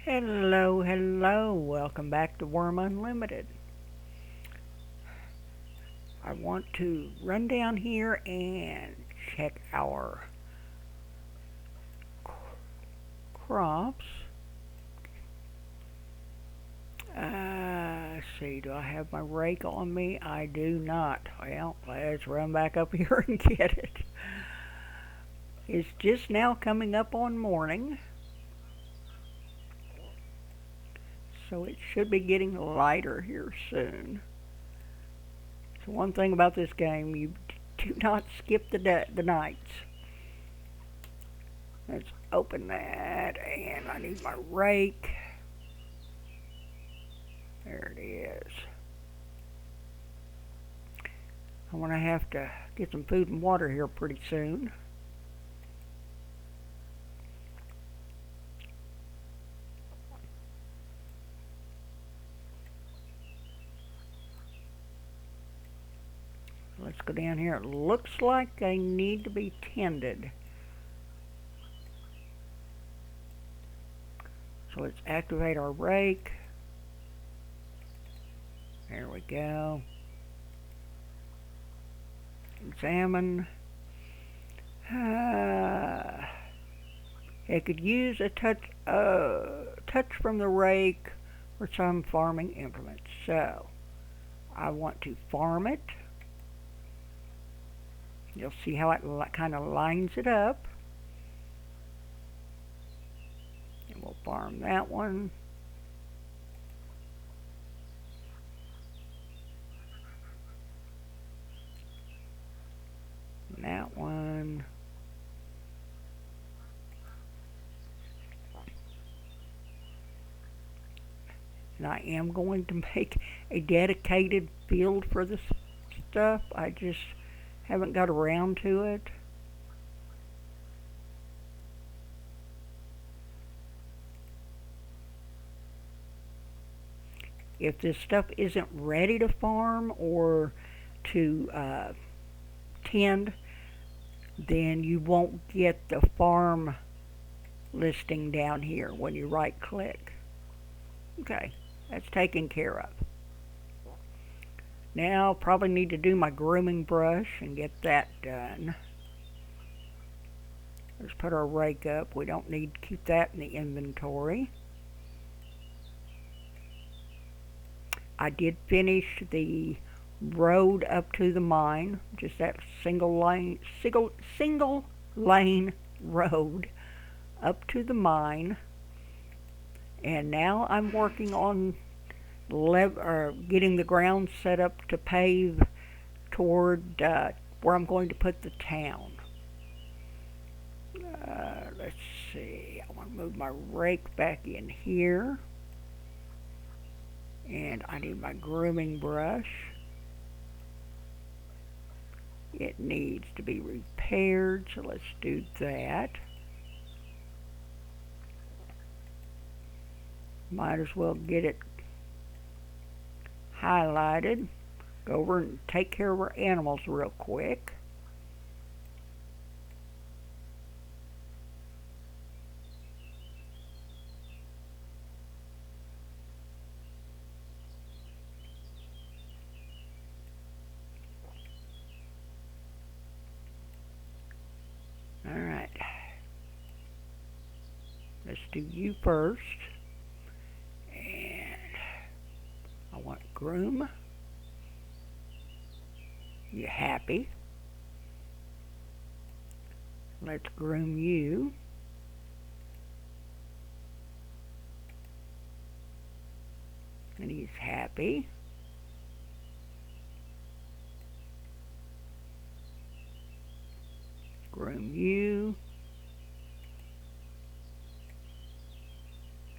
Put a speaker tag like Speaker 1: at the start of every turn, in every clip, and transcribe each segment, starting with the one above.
Speaker 1: Hello, hello. Welcome back to Worm Unlimited. I want to run down here and check our crops. Let's see, do I have my rake on me? I do not. Well, let's run back up here and get it. It's just now coming up on morning, so it should be getting lighter here soon. So one thing about this game, you do not skip the nights. Let's open that, and I need my rake. There it is. I'm going to have to get some food and water here pretty soon. Let's go down here. It looks like they need to be tended. So let's activate our rake. There we go. Examine. It could use a touch from the rake or some farming implements. So I want to farm it. You'll see how it kind of lines it up. And we'll farm that one. And that one. And I am going to make a dedicated field for this stuff. I just haven't got around to it. If this stuff isn't ready to farm or to tend, then you won't get the farm listing down here when you right click. Okay, that's taken care of. Now probably need to do my grooming brush and get that done. Let's put our rake up. We don't need to keep that in the inventory. I did finish the road up to the mine, just that single lane road up to the mine. And now I'm working on getting the ground set up to pave toward where I'm going to put the town. Let's see, I want to move my rake back in here. And I need my grooming brush. It needs to be repaired, so let's do that. Might as well get it highlighted. Go over and take care of our animals real quick. Alright. Let's do you first. And I want groom. You happy? Let's groom you. And he's happy. Groom you.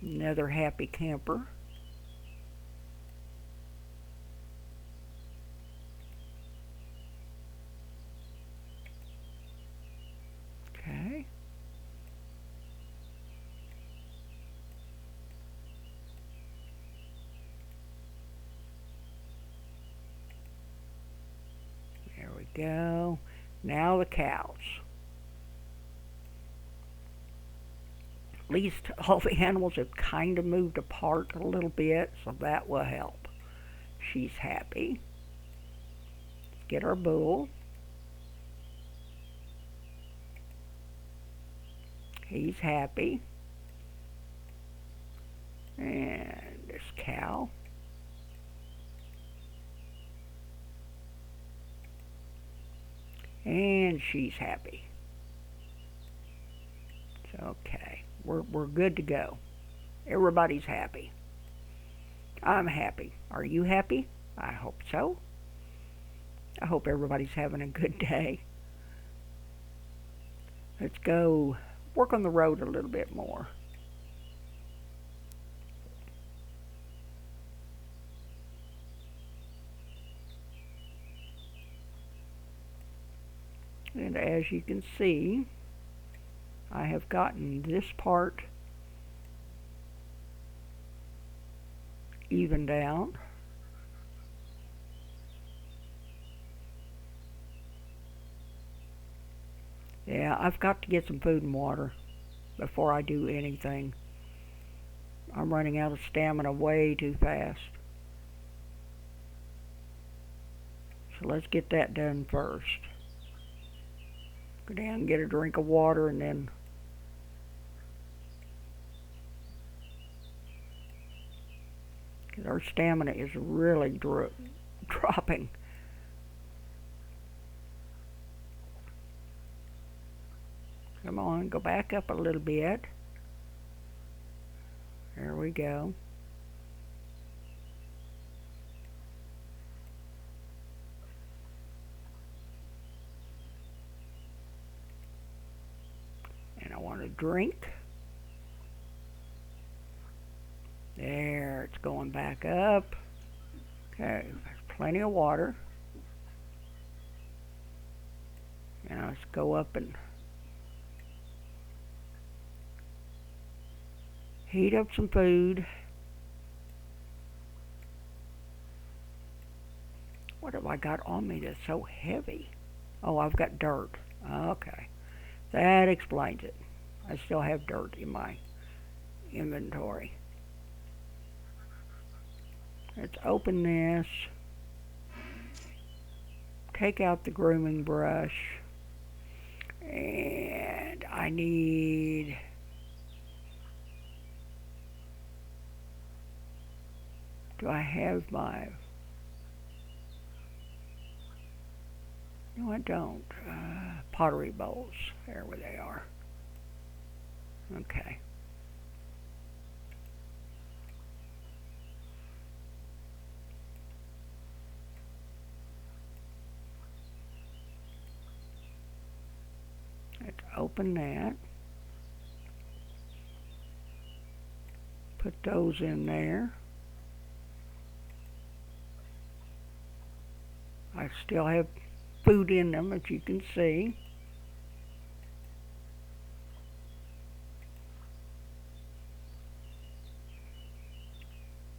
Speaker 1: Another happy camper. Okay. There we go. Now the cows. At least all the animals have kind of moved apart a little bit, so that will help. She's happy. Let's get our bull. He's happy. And this cow. And she's happy. Okay, we're good to go. Everybody's happy. I'm happy. Are you happy? I hope so. I hope everybody's having a good day. Let's go work on the road a little bit more. And as you can see, I have gotten this part evened out. Yeah, I've got to get some food and water before I do anything. I'm running out of stamina way too fast. So let's get that done first. Go down and get a drink of water and then our stamina is really dropping. Come on, go back up a little bit. There we go. And I want a drink. There, it's going back up. Okay, there's plenty of water. Now let's go up and heat up some food. What have I got on me that's so heavy? Oh, I've got dirt. Okay, that explains it. I still have dirt in my inventory. Let's open this. Take out the grooming brush. And I need do I have my no I don't pottery bowls. There where they are. Okay. Let's open that. Put those in there. I still have food in them, as you can see.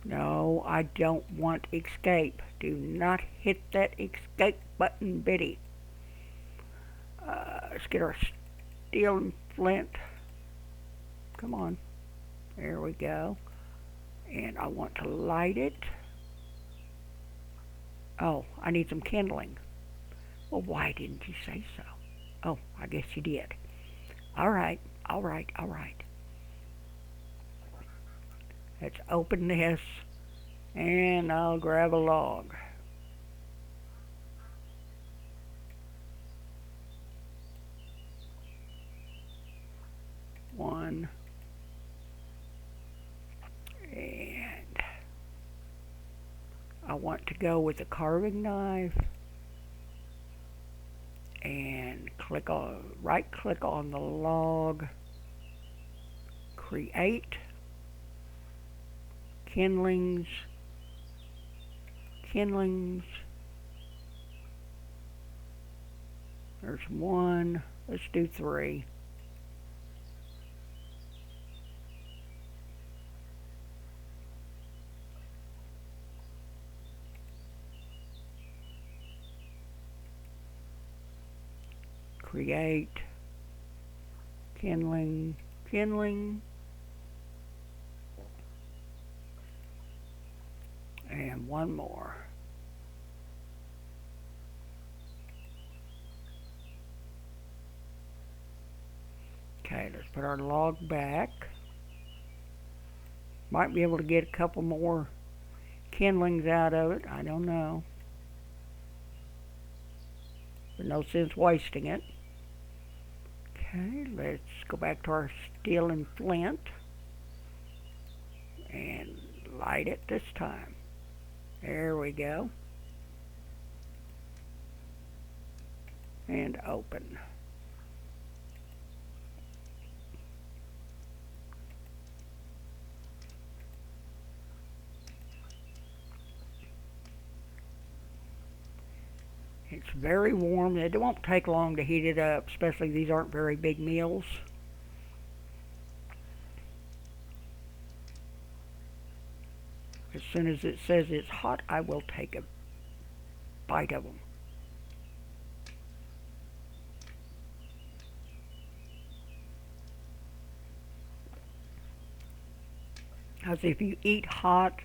Speaker 1: No, I don't want escape. Do not hit that escape button, Biddy. Let's get our steel and flint. Come on. There we go. And I want to light it. Oh, I need some kindling. Well, why didn't you say so? Oh, I guess you did. All right, all right, all right. Let's open this, and I'll grab a log. One. And I want to go with a carving knife and right click on the log, create kindlings. There's one. Let's do 3. Create kindling. And one more. Okay, let's put our log back. Might be able to get a couple more kindlings out of it. I don't know. But no sense wasting it. Okay, let's go back to our steel and flint and light it this time. There we go. And open. It's very warm. It won't take long to heat it up, especially these aren't very big meals. As soon as it says it's hot, I will take a bite of them. Because if you eat hot,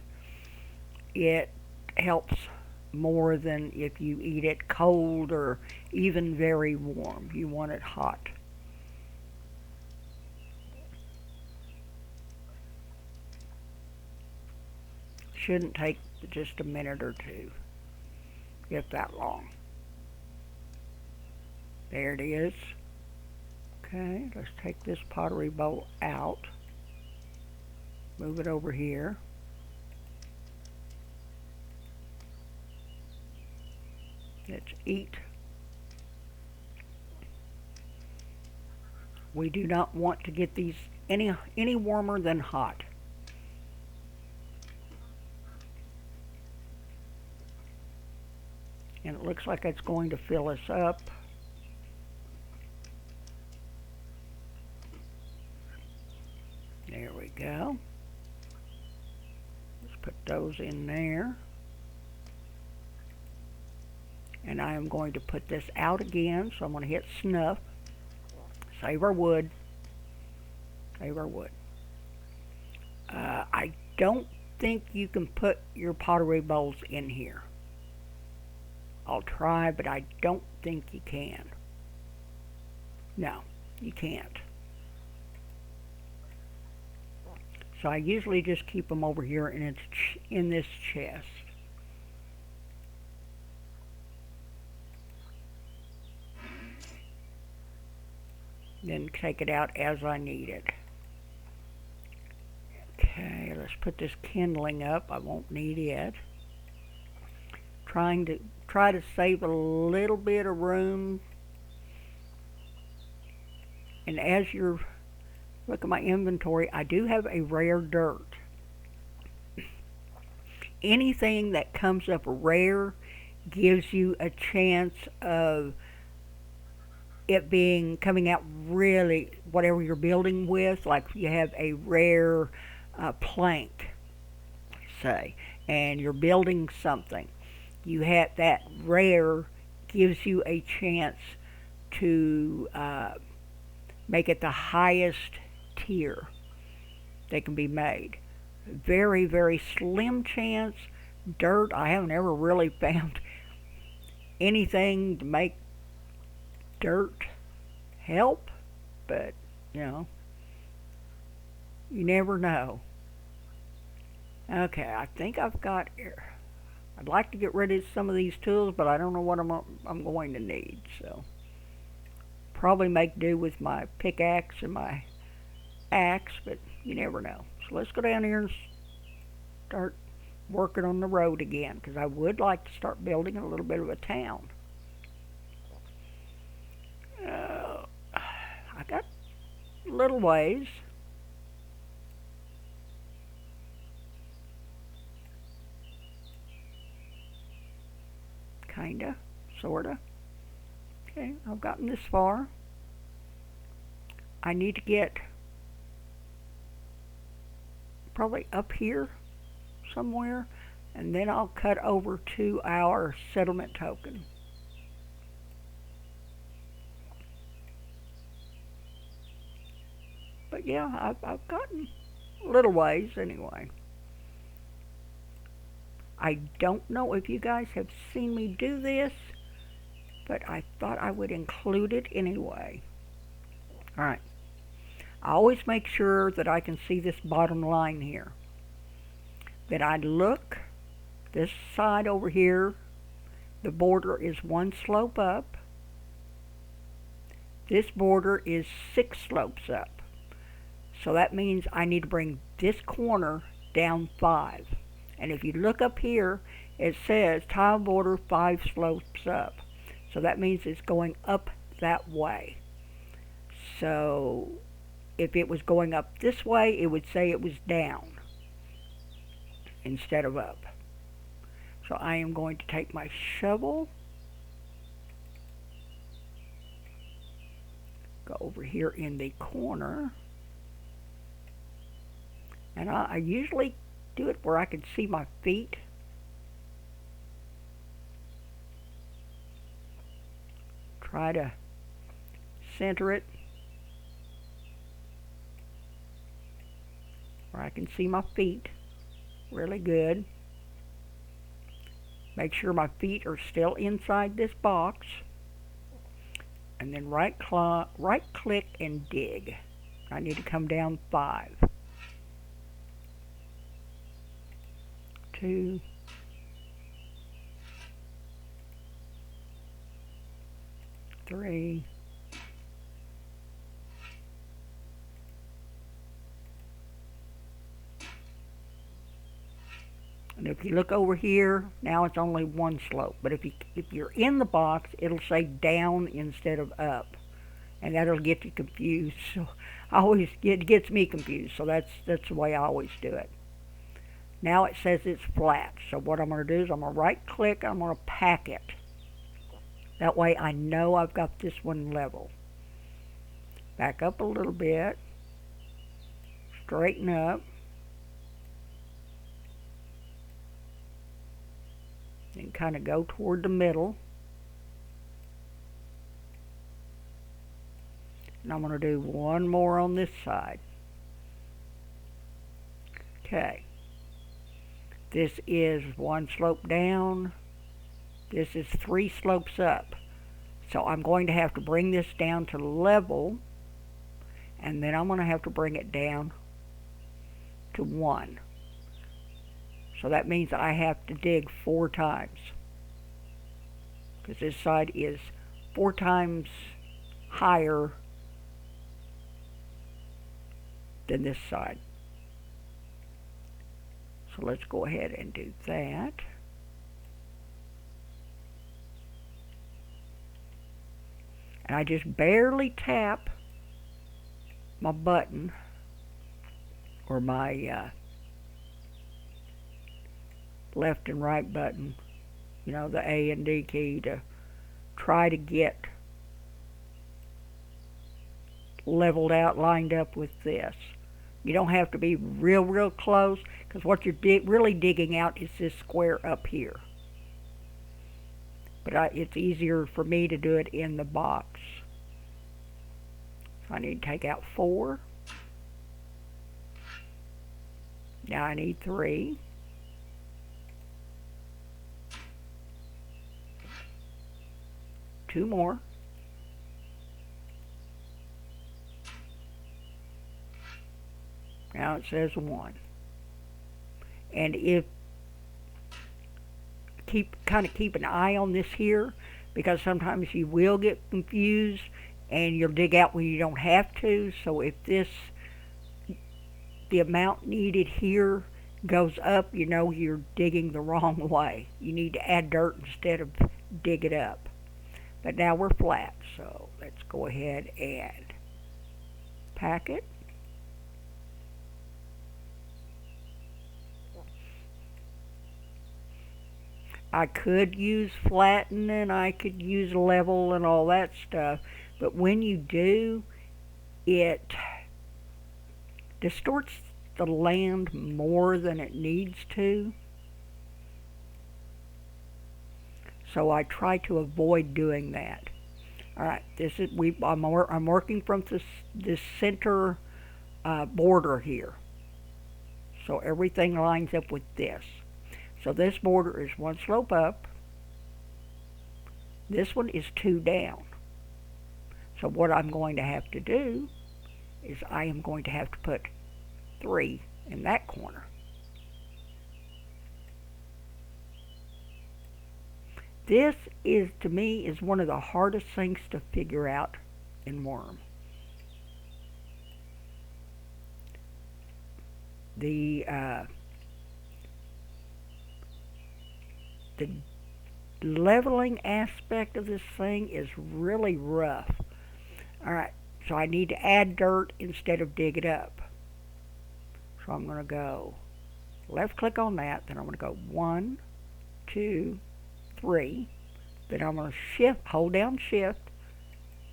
Speaker 1: it helps more than if you eat it cold or even very warm. You want it hot. Shouldn't take just a minute or two, if that long. There it is. Okay, let's take this pottery bowl out. Move it over here. Let's eat. We do not want to get these any warmer than hot. And it looks like it's going to fill us up. There we go. Let's put those in there. And I am going to put this out again, so I'm going to hit snuff. Save our wood. Save our wood. I don't think you can put your pottery bowls in here. I'll try, but I don't think you can. No, you can't. So I usually just keep them over here in this chest. Then take it out as I need it. Okay, let's put this kindling up. I won't need it. Try to save a little bit of room. And as you're look at my inventory, I do have a rare dirt. Anything that comes up rare gives you a chance of it coming out really whatever you're building with. Like if you have a rare plank, say, and you're building something, you have that rare gives you a chance to make it the highest tier that can be made. Very, very slim chance. Dirt, I haven't ever really found anything to make dirt help, but you never know. Okay, I think I've got here. I'd like to get rid of some of these tools, but I don't know what I'm going to need, so probably make do with my pickaxe and my axe, but you never know. So let's go down here and start working on the road again, because I would like to start building a little bit of a town. I got little ways. Kinda, sorta. Okay, I've gotten this far. I need to get probably up here somewhere, and then I'll cut over to our settlement token. But yeah, I've gotten little ways anyway. I don't know if you guys have seen me do this, but I thought I would include it anyway. Alright, I always make sure that I can see this bottom line here. Then I look this side over here, the border is 1 slope up. This border is 6 slopes up. So that means I need to bring this corner down 5. And if you look up here, it says tile border 5 slopes up. So that means it's going up that way. So if it was going up this way, it would say it was down instead of up. So I am going to take my shovel, go over here in the corner, and I usually do it where I can see my feet. Try to center it where I can see my feet really good. Make sure my feet are still inside this box. And then right click and dig. I need to come down 5. 2. 3. And if you look over here, now it's only 1 slope. But if you're in the box, it'll say down instead of up, and that'll get you confused. So it gets me confused. So that's the way I always do it. Now it says it's flat. So what I'm going to do is I'm going to right click. I'm going to pack it. That way I know I've got this one level. Back up a little bit. Straighten up. And kind of go toward the middle. And I'm going to do one more on this side. Okay. This is 1 slope down. This is 3 slopes up. So I'm going to have to bring this down to level. And then I'm going to have to bring it down to 1. So that means I have to dig 4 times. Because this side is 4 times higher than this side. So let's go ahead and do that. And I just barely tap my button or my left and right button, you know, the A and D key, to try to get leveled out, lined up with this. You don't have to be real close, because what you're really digging out is this square up here. But it's easier for me to do it in the box. So I need to take out 4. Now I need 3. Two more. Now it says 1. And if kind of keep an eye on this here, because sometimes you will get confused and you'll dig out when you don't have to. So if the amount needed here goes up, you know you're digging the wrong way. You need to add dirt instead of dig it up. But now we're flat, so let's go ahead and pack it. I could use flatten and I could use level and all that stuff, but when you do, it distorts the land more than it needs to. So I try to avoid doing that. All right, this is I'm working from this center border here, so everything lines up with this. So this border is one slope up. This one is 2 down. So what I'm going to have to do is I am going to have to put 3 in that corner. This is, to me, is one of the hardest things to figure out in Wurm. The leveling aspect of this thing is really rough. Alright, so I need to add dirt instead of dig it up. So I'm going to go left click on that, then I'm going to go 1, 2, 3. Then I'm going to hold down shift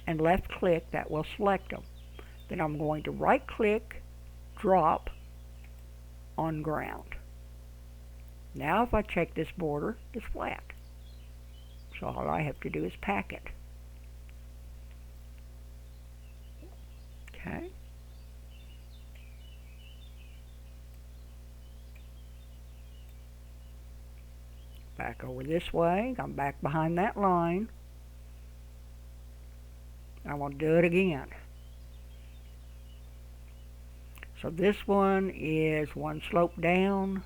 Speaker 1: and left click, that will select them. Then I'm going to right click, drop on ground. Now if I check this border, it's flat. So all I have to do is pack it. Okay. Back over this way. I'm back behind that line. I want to do it again. So this one is 1 slope down,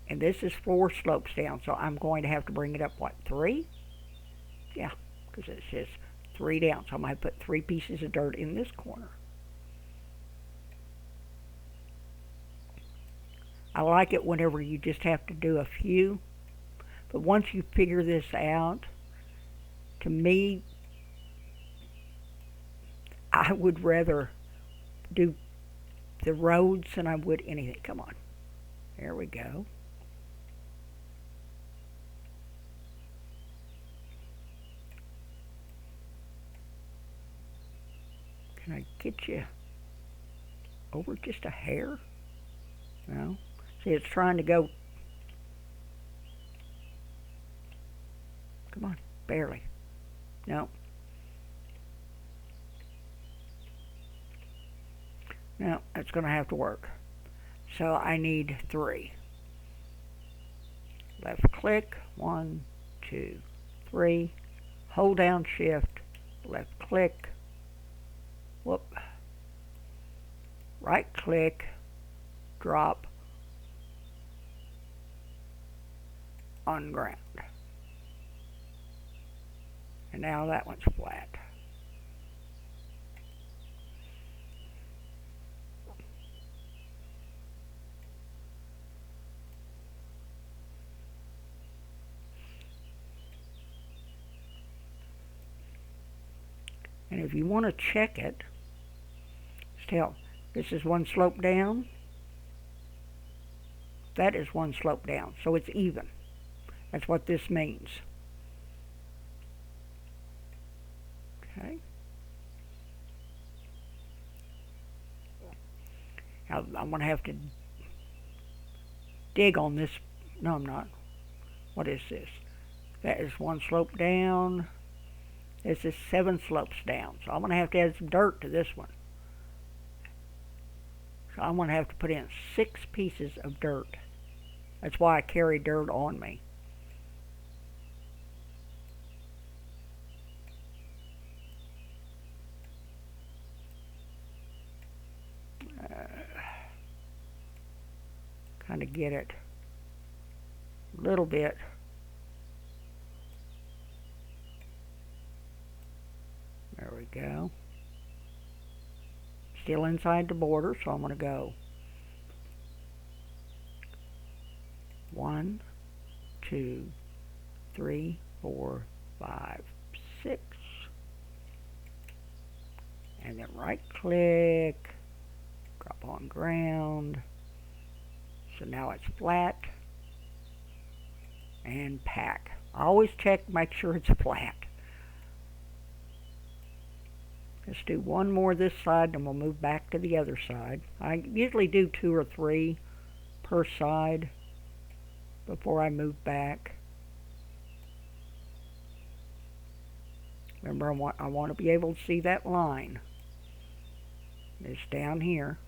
Speaker 1: and this is 4 slopes down. So I'm going to have to bring it up, what, 3? Yeah, because it says 3 down. So I'm going to put 3 pieces of dirt in this corner. I like it whenever you just have to do a few. But once you figure this out, to me, I would rather do the roads than I would anything. Come on. There we go. Can I get you over just a hair? No. See, it's trying to go. Come on, barely. No. No, that's going to have to work. So I need 3. Left click, 1, 2, 3. Hold down shift, left click. Whoop. Right click, drop on ground. And now that one's flat. And if you want to check it, still, this is 1 slope down. That is 1 slope down, so it's even. That's what this means. Okay. Now, I'm going to have to dig on this. No, I'm not. What is this? That is 1 slope down. This is 7 slopes down. So I'm going to have to add some dirt to this one. So I'm going to have to put in 6 pieces of dirt. That's why I carry dirt on me. Kind of get it a little bit. There we go. Still inside the border, so I'm going to go 1, 2, 3, 4, 5, 6. And then right click, drop on ground. So now it's flat, and pack. I always check, make sure it's flat. Let's do one more this side, and we'll move back to the other side. I usually do 2 or 3 per side before I move back. Remember, I want to be able to see that line. It's down here.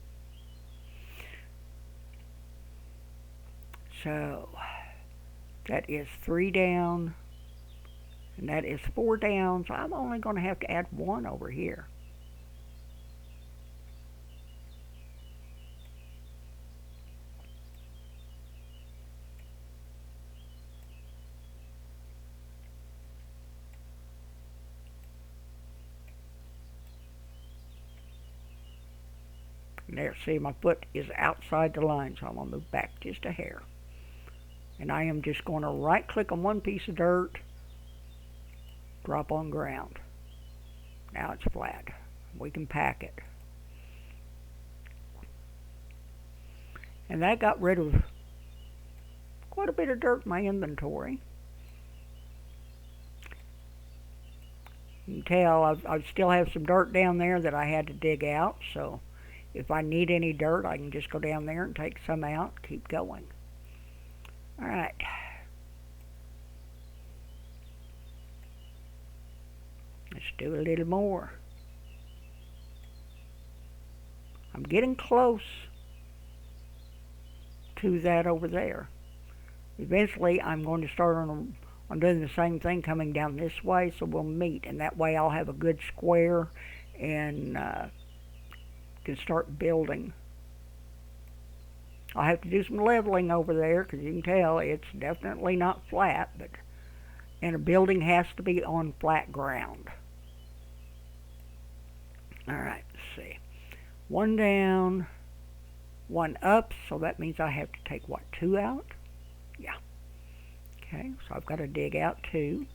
Speaker 1: So, That is 3 down, and that is 4 down, so I'm only going to have to add 1 over here. And there, see, my foot is outside the line, so I'm going to move back just a hair. And I am just going to right click on one piece of dirt, drop on ground. Now it's flat. We can pack it. And that got rid of quite a bit of dirt in my inventory. You can tell I still have some dirt down there that I had to dig out, so if I need any dirt, I can just go down there and take some out, keep going. Alright. Let's do a little more. I'm getting close to that over there. Eventually, I'm going to start on doing the same thing coming down this way, so we'll meet, and that way I'll have a good square and can start building. I'll have to do some leveling over there because you can tell it's definitely not flat, and a building has to be on flat ground. Alright, let's see. 1 down, 1 up, so that means I have to take, what, 2 out? Yeah. Okay, so I've got to dig out 2.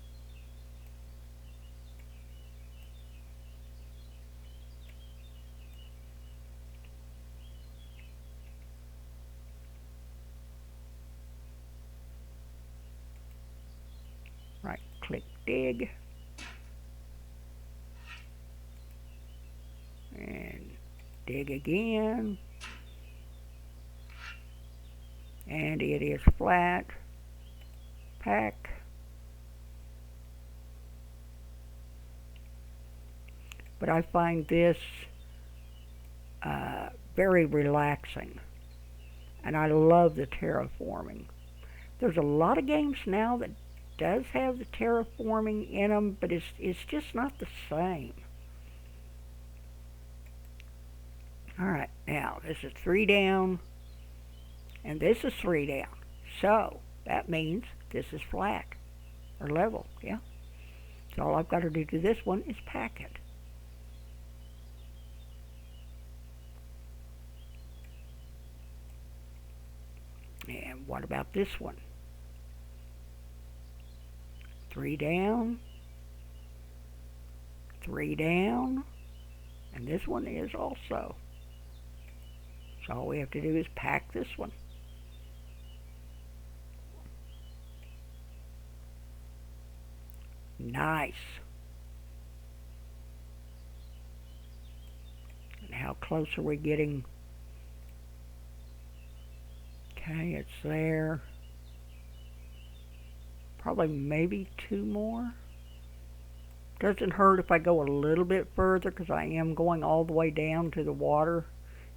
Speaker 1: Right click dig. And dig again. And it is flat. Pack. But I find this very relaxing. And I love the terraforming. There's a lot of games now that does have the terraforming in them, but it's just not the same. Alright, now this is 3 down, and this is 3 down. So, that means this is flat, or level, yeah? So all I've got to do to this one is pack it. And what about this one? 3 down, 3 down, and this one is also. So all we have to do is pack this one. Nice. And how close are we getting? Okay, it's there. Probably maybe 2 more. Doesn't hurt if I go a little bit further because I am going all the way down to the water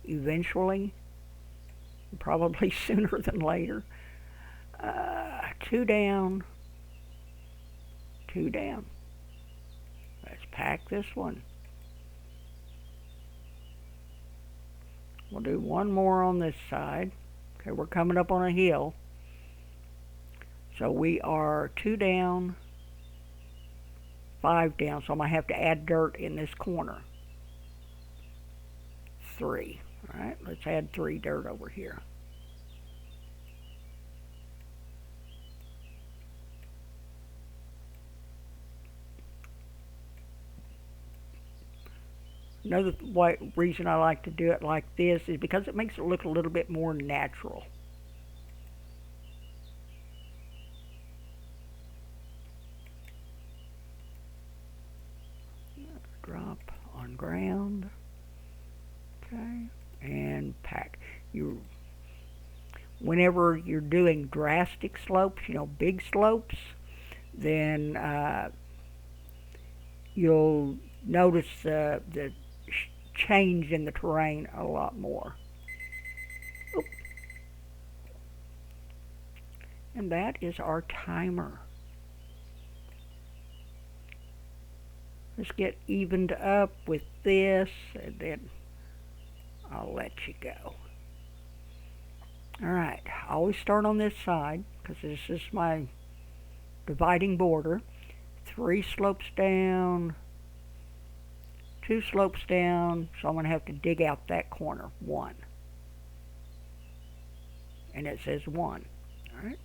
Speaker 1: eventually. Probably sooner than later. 2 down. 2 down. Let's pack this one. We'll do 1 more on this side. Okay, we're coming up on a hill. So we are 2 down, 5 down. So I'm going to have to add dirt in this corner. 3. Alright, let's add 3 dirt over here. Another reason I like to do it like this is because it makes it look a little bit more natural. Drop on ground. Okay, and pack. Whenever you're doing drastic slopes, big slopes, then you'll notice the change in the terrain a lot more. Oop. And that is our timer. Let's get evened up with this, and then I'll let you go. Alright, I always start on this side, because this is my dividing border. 3 slopes down, 2 slopes down, so I'm going to have to dig out that corner. 1. And it says 1. Alright.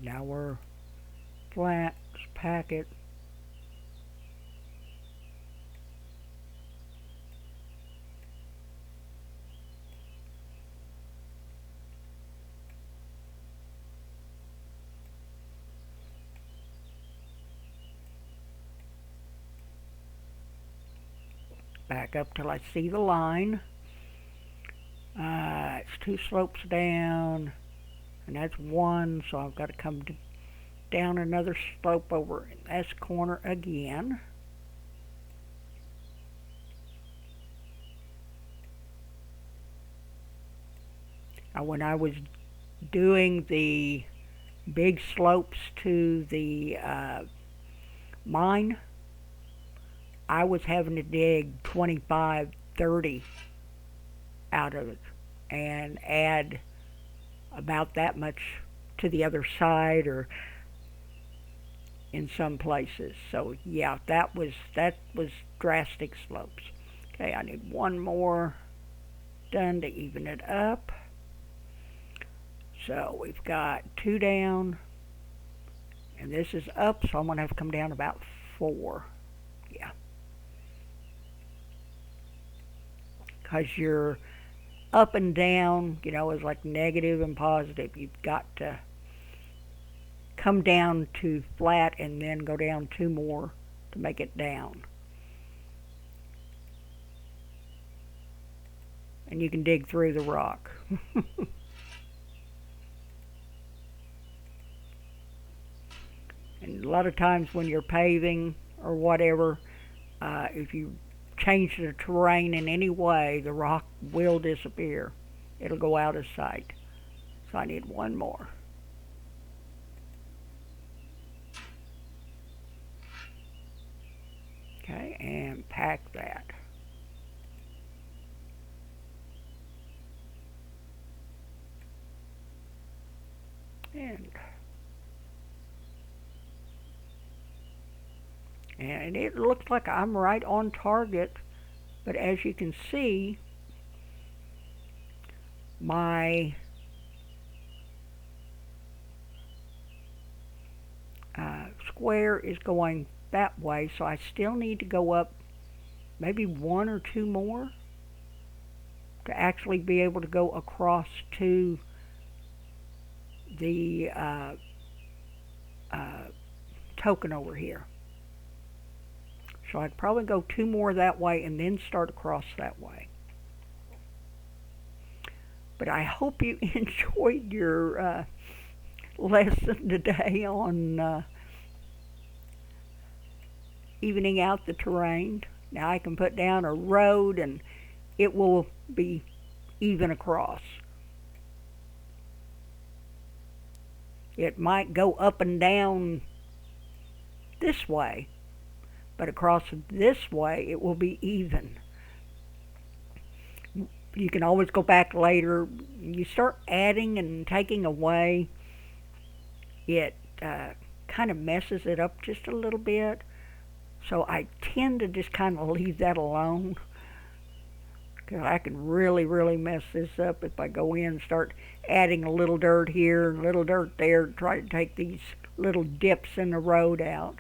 Speaker 1: Now we're flat, just pack it. Back up till I see the line. It's 2 slopes down, and that's 1, so I've got to come down another slope over in this corner again. Now, when I was doing the big slopes to the mine, I was having to dig 25, 30 out of it and add about that much to the other side, or in some places. So yeah, that was drastic slopes. Okay, I need 1 more done to even it up. So we've got 2 down, and this is up, so I'm going to have to come down about 4. Yeah. Because you're up and down, you know, is like negative and positive. You've got to come down to flat and then go down 2 more to make it down. And you can dig through the rock. And a lot of times when you're paving or whatever, if you change the terrain in any way, the rock will disappear. It'll go out of sight. So I need 1 more. Okay, and pack that. And it looks like I'm right on target, but as you can see, my square is going that way, so I still need to go up maybe 1 or 2 more to actually be able to go across to the token over here. So I'd probably go 2 more that way and then start across that way. But I hope you enjoyed your lesson today on evening out the terrain. Now I can put down a road and it will be even across. It might go up and down this way, but across this way it will be even. You can always go back later. You start adding and taking away, it kind of messes it up just a little bit. So I tend to just kind of leave that alone, because I can really, really mess this up if I go in and start adding a little dirt here and a little dirt there to try to take these little dips in the road out.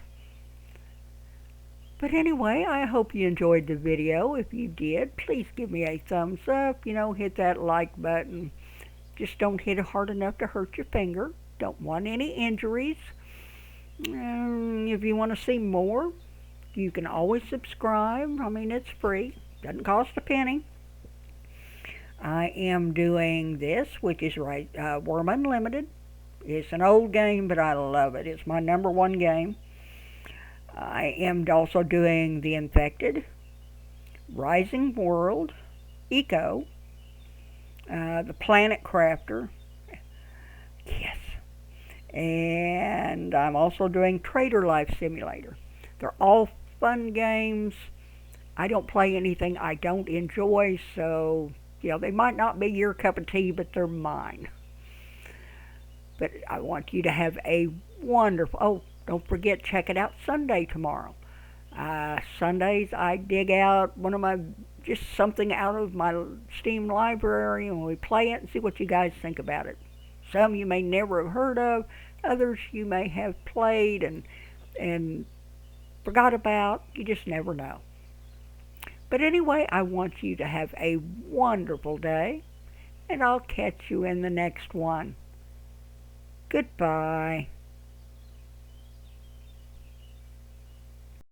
Speaker 1: But anyway, I hope you enjoyed the video. If you did, please give me a thumbs up. You know, hit that like button. Just don't hit it hard enough to hurt your finger. Don't want any injuries. If you want to see more, you can always subscribe. I mean, it's free. Doesn't cost a penny. I am doing this, which is Wurm Unlimited. It's an old game, but I love it. It's my number one game. I am also doing The Infected, Rising World, Eco, The Planet Crafter, yes, and I'm also doing Trader Life Simulator. They're all fun games. I don't play anything I don't enjoy, so they might not be your cup of tea, but they're mine. But I want you to have a wonderful. Oh, don't forget, check it out Sunday tomorrow. Sundays I dig out one of my just something out of my Steam library and we play it and see what you guys think about it. Some you may never have heard of, others you may have played and forgot about. You just never know. But anyway, I want you to have a wonderful day, and I'll catch you in the next one. Goodbye.